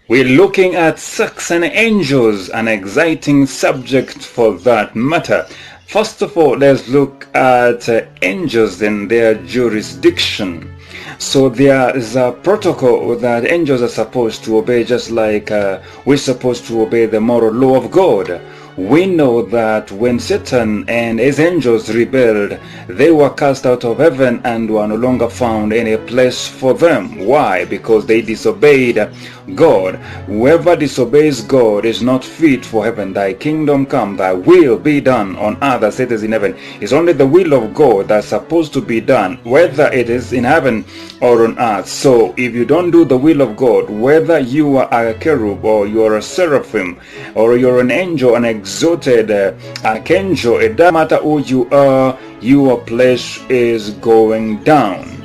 We're looking at sex and angels, an exciting subject for that matter. First of all, let's look at angels and their jurisdiction. So there is a protocol that angels are supposed to obey, just like we're supposed to obey the moral law of God. We know that when Satan and his angels rebelled, they were cast out of heaven and were no longer found any place for them. Why? Because they disobeyed God. Whoever disobeys God is not fit for heaven. Thy kingdom come, thy will be done on earth as it is in heaven. It's only the will of God that's supposed to be done, whether it is in heaven or on earth. So if you don't do the will of God, whether you are a cherub or you are a seraphim or you're an angel, an exalted archangel, it doesn't matter who you are, your place is going down.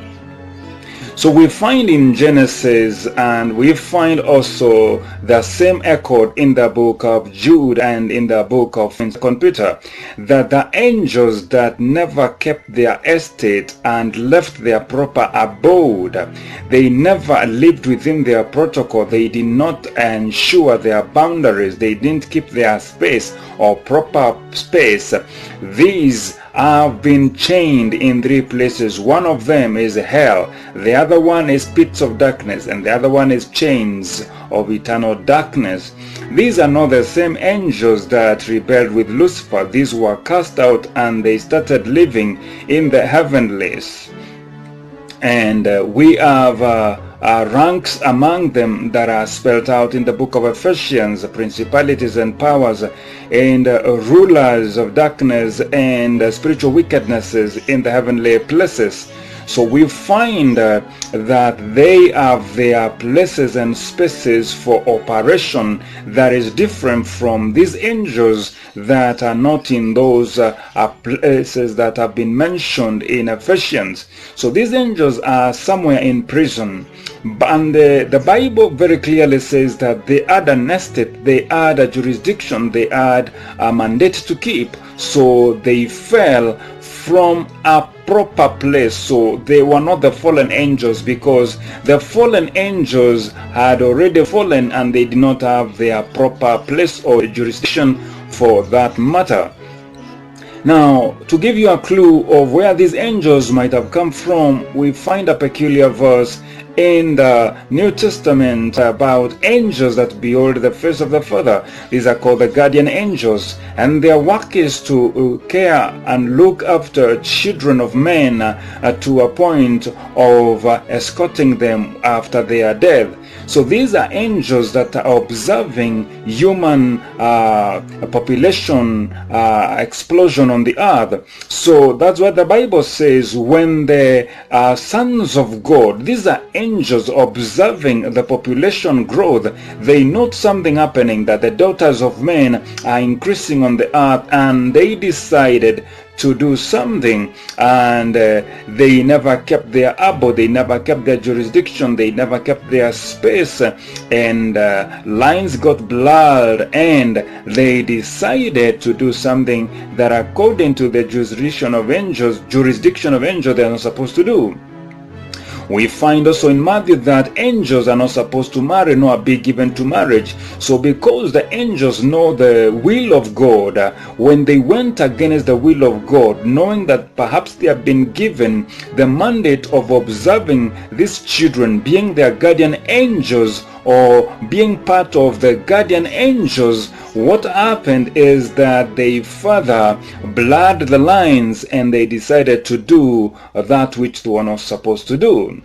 So we find in Genesis, and we find also the same echoed in the book of Jude and in the book of 2 Peter, that the angels that never kept their estate and left their proper abode, they never lived within their protocol, they did not ensure their boundaries, they didn't keep their space or proper space. These have been chained in 3 places. One of them is hell, the other one is pits of darkness, and the other one is chains of eternal darkness. These are not the same angels that rebelled with Lucifer. These were cast out and they started living in the heavenlies. And we have ranks among them that are spelled out in the book of Ephesians: principalities and powers and rulers of darkness and spiritual wickednesses in the heavenly places. So we find that they have their places and spaces for operation that is different from these angels that are not in those places that have been mentioned in Ephesians. So these angels are somewhere in prison. And the Bible very clearly says that they had an estate, they had a jurisdiction, they had a mandate to keep. So they fell from a proper place. So they were not the fallen angels, because the fallen angels had already fallen and they did not have their proper place or jurisdiction for that matter. Now, to give you a clue of where these angels might have come from, we find a peculiar verse in the New Testament about angels that behold the face of the Father. These are called the guardian angels, and their work is to care and look after children of men to a point of escorting them after their death. So these are angels that are observing human population explosion on the earth. So that's what the Bible says. When the sons of God, these are angels observing the population growth, they note something happening, that the daughters of men are increasing on the earth, and they decided to do something, and they never kept their abode, they never kept their jurisdiction, they never kept their space, and lines got blurred, and they decided to do something that according to the jurisdiction of angels they are not supposed to do. We find also in Matthew that angels are not supposed to marry, nor be given to marriage. So because the angels know the will of God, when they went against the will of God, knowing that perhaps they have been given the mandate of observing these children, being their guardian angels or being part of the guardian angels, what happened is that they further blurred the lines and they decided to do that which they were not supposed to do.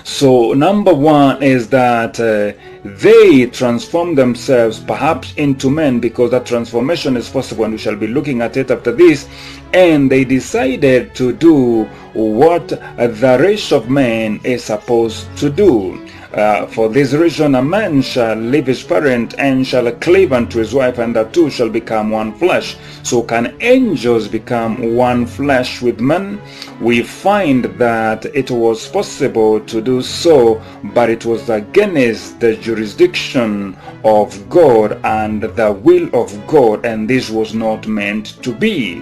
So number one is that they transform themselves perhaps into men, because that transformation is possible, and we shall be looking at it after this. And they decided to do what the race of men is supposed to do. For this reason a man shall leave his parent and shall cleave unto his wife, and the two shall become one flesh. So can angels become one flesh with men? We find that it was possible to do so, but it was against the jurisdiction of God and the will of God, and this was not meant to be.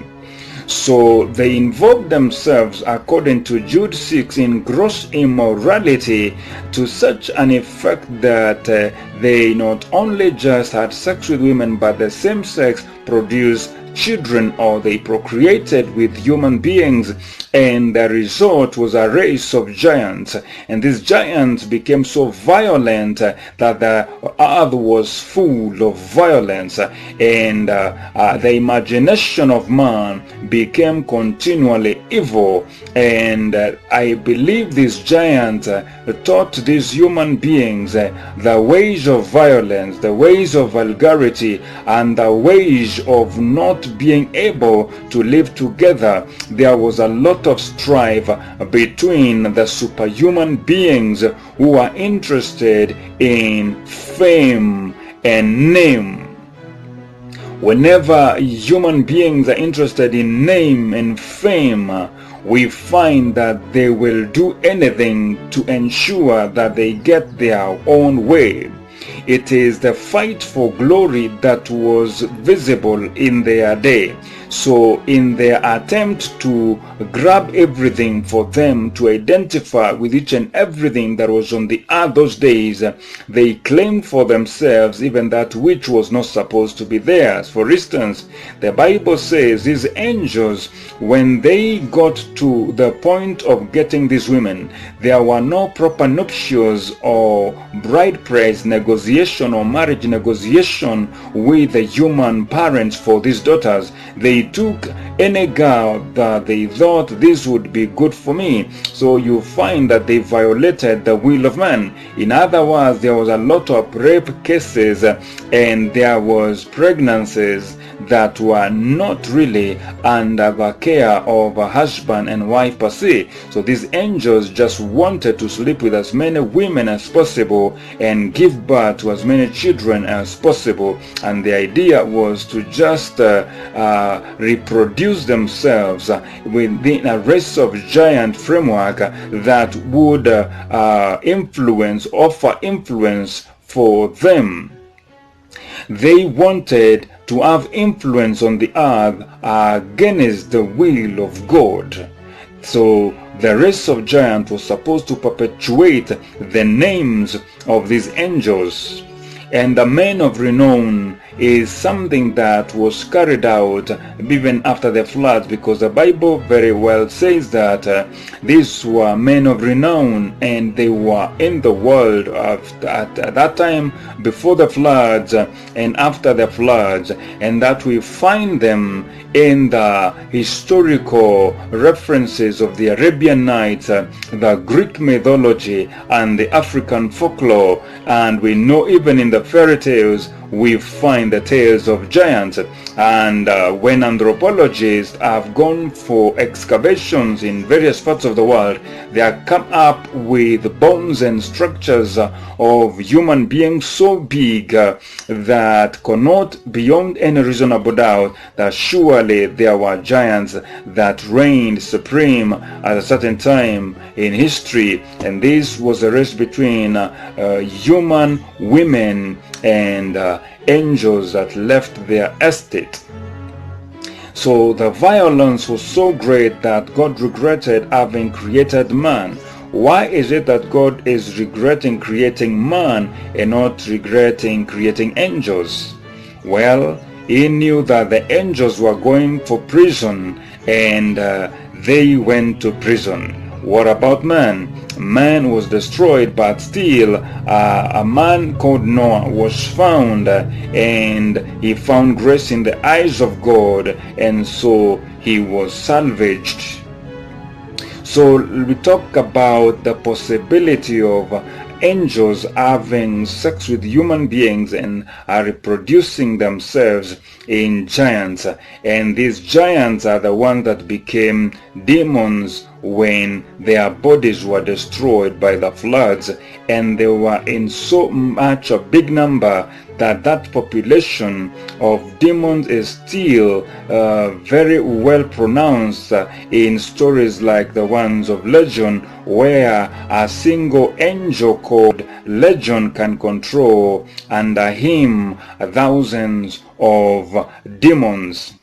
So they involved themselves, according to Jude 6, in gross immorality to such an effect that they not only just had sex with women, but the same sex produced children, or they procreated with human beings, and the result was a race of giants. And these giants became so violent that the earth was full of violence, and the imagination of man became continually evil. And I believe these giants taught these human beings the ways of violence, the ways of vulgarity, and the ways of not being able to live together. There was a lot of strife between the superhuman beings who are interested in fame and name. Whenever human beings are interested in name and fame, we find that they will do anything to ensure that they get their own way. It is the fight for glory that was visible in their day. So in their attempt to grab everything for them, to identify with each and everything that was on the earth those days, they claimed for themselves even that which was not supposed to be theirs. For instance, the Bible says these angels, when they got to the point of getting these women, there were no proper nuptials or bride price negotiation or marriage negotiation with the human parents for these daughters. They took any girl that they thought this would be good for me. So you find that they violated the will of man. In other words, there was a lot of rape cases, and there was pregnancies that were not really under the care of a husband and wife per se. So these angels just wanted to sleep with as many women as possible and give birth to as many children as possible, and the idea was to just reproduce themselves within a race of giant framework that would offer influence for them. They wanted to have influence on the earth against the will of God. So the race of giants was supposed to perpetuate the names of these angels. And the men of renown is something that was carried out even after the flood, because the Bible very well says that these were men of renown, and they were in the world at that time, before the floods and after the floods, and that we find them in the historical references of the Arabian Nights, the Greek mythology, and the African folklore. And we know even in the fairy tales we find the tales of giants. And when anthropologists have gone for excavations in various parts of the world, they have come up with bones and structures of human beings so big that connote beyond any reasonable doubt that surely there were giants that reigned supreme at a certain time in history. And this was a race between human women and angels that left their estate. So the violence was so great that God regretted having created man. Why is it that God is regretting creating man and not regretting creating angels? Well, he knew that the angels were going for prison, and they went to prison. What about man? Man was destroyed, but still a man called Noah was found, and he found grace in the eyes of God, and so he was salvaged. So we talk about the possibility of angels having sex with human beings and are reproducing themselves in giants. And these giants are the ones that became demons when their bodies were destroyed by the floods, and they were in so much a big number that population of demons is still very well pronounced in stories like the ones of Legion, where a single angel called Legion can control under him thousands of demons.